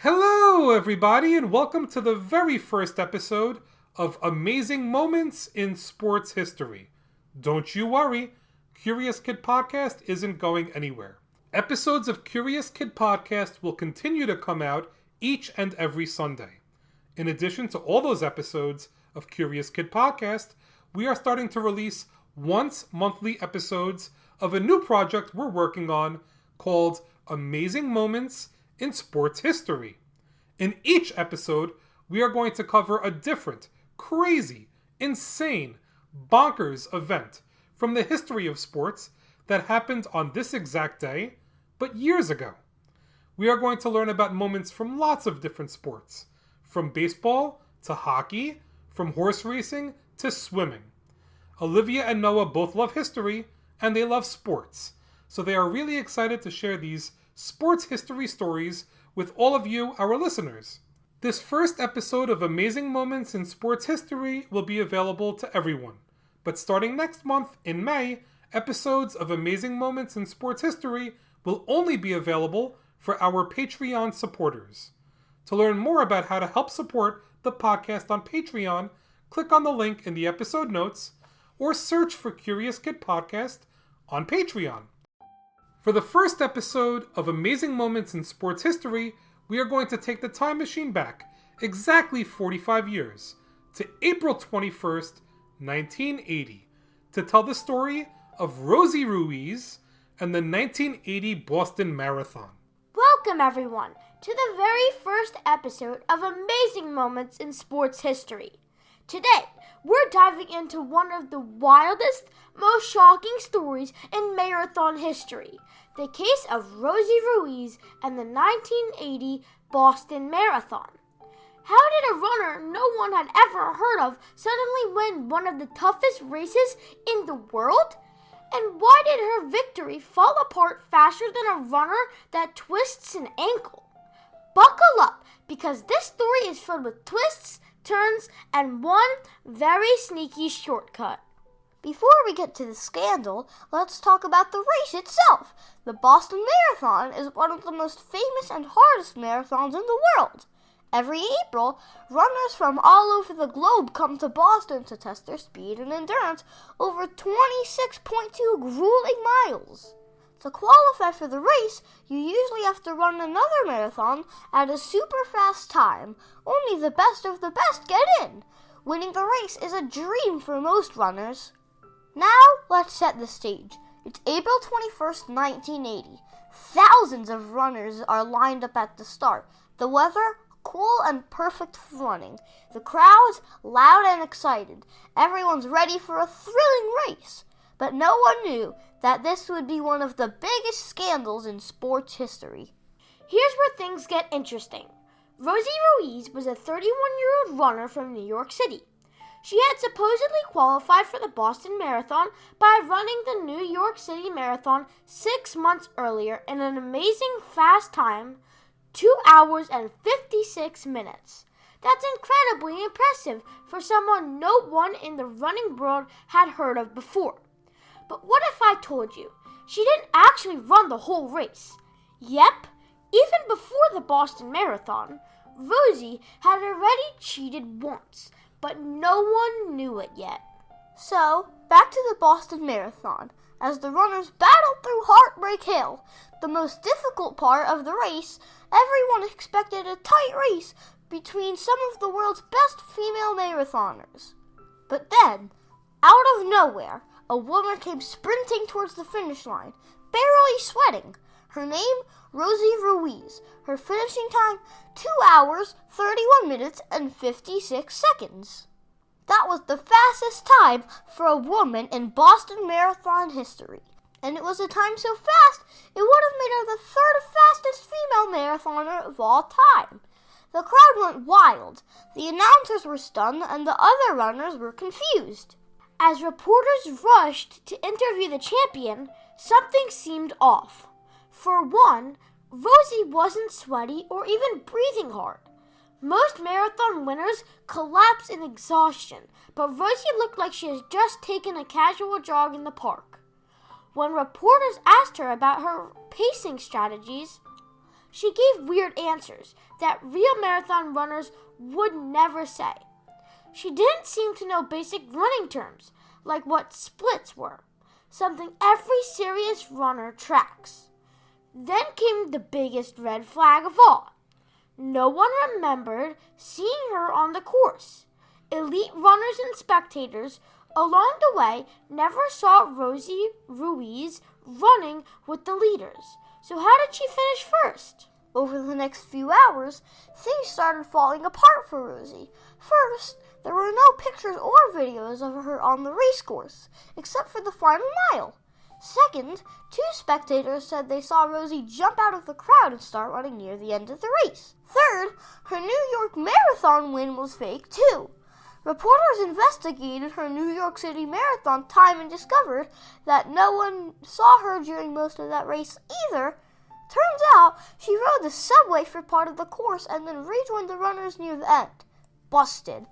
Hello, everybody, and welcome to the very first episode of Amazing Moments in Sports History. Don't you worry, Curious Kid Podcast isn't going anywhere. Episodes of Curious Kid Podcast will continue to come out each and every Sunday. In addition to all those episodes of Curious Kid Podcast, we are starting to release once-monthly episodes of a new project we're working on called Amazing Moments in Sports History. In each episode, we are going to cover a different, crazy, insane, bonkers event from the history of sports that happened on this exact day, but years ago. We are going to learn about moments from lots of different sports, from baseball to hockey, from horse racing to swimming. Olivia and Noah both love history, and they love sports, so they are really excited to share these sports history stories with all of you, our listeners. This first episode of Amazing Moments in Sports History will be available to everyone. But starting next month, in May, episodes of Amazing Moments in Sports History will only be available for our Patreon supporters. To learn more about how to help support the podcast on Patreon, click on the link in the episode notes or search for Curious Kid Podcast on Patreon. For the first episode of Amazing Moments in Sports History, we are going to take the time machine back exactly 45 years to April 21st, 1980, to tell the story of Rosie Ruiz and the 1980 Boston Marathon. Welcome, everyone, to the very first episode of Amazing Moments in Sports History. Today, we're diving into one of the wildest, most shocking stories in marathon history, the case of Rosie Ruiz and the 1980 Boston Marathon. How did a runner no one had ever heard of suddenly win one of the toughest races in the world? And why did her victory fall apart faster than a runner that twists an ankle? Buckle up, because this story is filled with twists, turns, and one very sneaky shortcut. Before we get to the scandal, let's talk about the race itself. The Boston Marathon is one of the most famous and hardest marathons in the world. Every April, runners from all over the globe come to Boston to test their speed and endurance over 26.2 grueling miles. To qualify for the race, you usually have to run another marathon at a super fast time. Only the best of the best get in. Winning the race is a dream for most runners. Now, let's set the stage. It's April 21st, 1980. Thousands of runners are lined up at the start. The weather, cool and perfect for running. The crowds, loud and excited. Everyone's ready for a thrilling race. But no one knew that this would be one of the biggest scandals in sports history. Here's where things get interesting. Rosie Ruiz was a 31-year-old runner from New York City. She had supposedly qualified for the Boston Marathon by running the New York City Marathon 6 months earlier in an amazing fast time, 2 hours and 56 minutes. That's incredibly impressive for someone no one in the running world had heard of before. But what if I told you she didn't actually run the whole race? Yep, even before the Boston Marathon, Rosie had already cheated once, but no one knew it yet. So, back to the Boston Marathon. As the runners battled through Heartbreak Hill, the most difficult part of the race, everyone expected a tight race between some of the world's best female marathoners. But then, out of nowhere, a woman came sprinting towards the finish line, barely sweating. Her name, Rosie Ruiz. Her finishing time, 2 hours, 31 minutes, and 56 seconds. That was the fastest time for a woman in Boston Marathon history. And it was a time so fast, it would have made her the third fastest female marathoner of all time. The crowd went wild. The announcers were stunned, and the other runners were confused. As reporters rushed to interview the champion, something seemed off. For one, Rosie wasn't sweaty or even breathing hard. Most marathon winners collapse in exhaustion, but Rosie looked like she had just taken a casual jog in the park. When reporters asked her about her pacing strategies, She gave weird answers that real marathon runners would never say. She didn't seem to know basic running terms, like what splits were, something every serious runner tracks. Then came the biggest red flag of all. No one remembered seeing her on the course. Elite runners and spectators along the way never saw Rosie Ruiz running with the leaders. So how did she finish first? Over the next few hours, things started falling apart for Rosie. First, there were no pictures or videos of her on the race course, except for the final mile. Second, 2 spectators said they saw Rosie jump out of the crowd and start running near the end of the race. Third, her New York Marathon win was fake too. Reporters investigated her New York City Marathon time and discovered that no one saw her during most of that race either. Turns out she rode the subway for part of the course and then rejoined the runners near the end. Busted.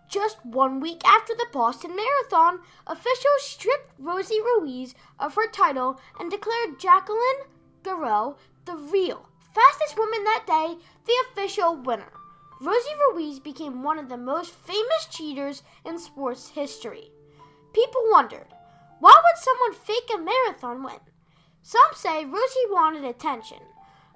Just 1 week after the Boston Marathon, officials stripped Rosie Ruiz of her title and declared Jacqueline Garreau the real fastest woman that day, the official winner. Rosie Ruiz became one of the most famous cheaters in sports history. People wondered, why would someone fake a marathon win? Some say Rosie wanted attention.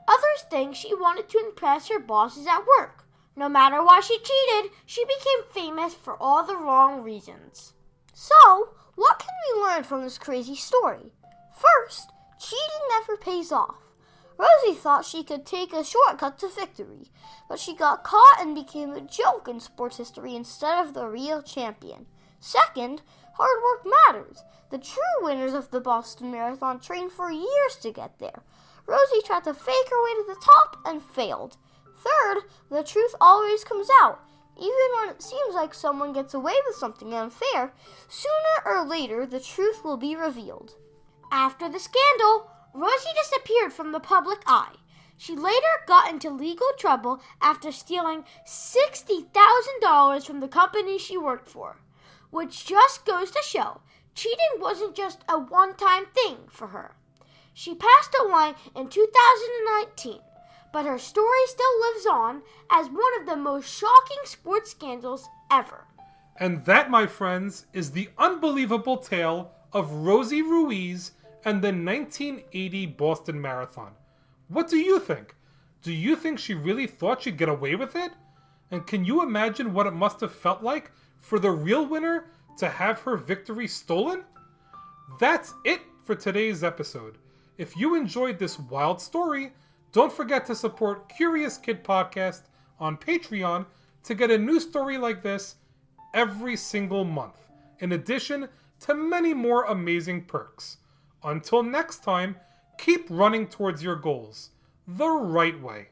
Others think she wanted to impress her bosses at work. No matter why she cheated, she became famous for all the wrong reasons. So, what can we learn from this crazy story? First, cheating never pays off. Rosie thought she could take a shortcut to victory, but she got caught and became a joke in sports history instead of the real champion. Second, hard work matters. The true winners of the Boston Marathon trained for years to get there. Rosie tried to fake her way to the top and failed. Third, the truth always comes out. Even when it seems like someone gets away with something unfair, sooner or later the truth will be revealed. After the scandal, Rosie disappeared from the public eye. She later got into legal trouble after stealing $60,000 from the company she worked for, which just goes to show cheating wasn't just a one-time thing for her. She passed away in 2019, but her story still lives on as one of the most shocking sports scandals ever. And that, my friends, is the unbelievable tale of Rosie Ruiz and the 1980 Boston Marathon. What do you think? Do you think she really thought she'd get away with it? And can you imagine what it must have felt like for the real winner to have her victory stolen? That's it for today's episode. If you enjoyed this wild story, don't forget to support Curious Kid Podcast on Patreon to get a new story like this every single month, in addition to many more amazing perks. Until next time, keep running towards your goals the right way.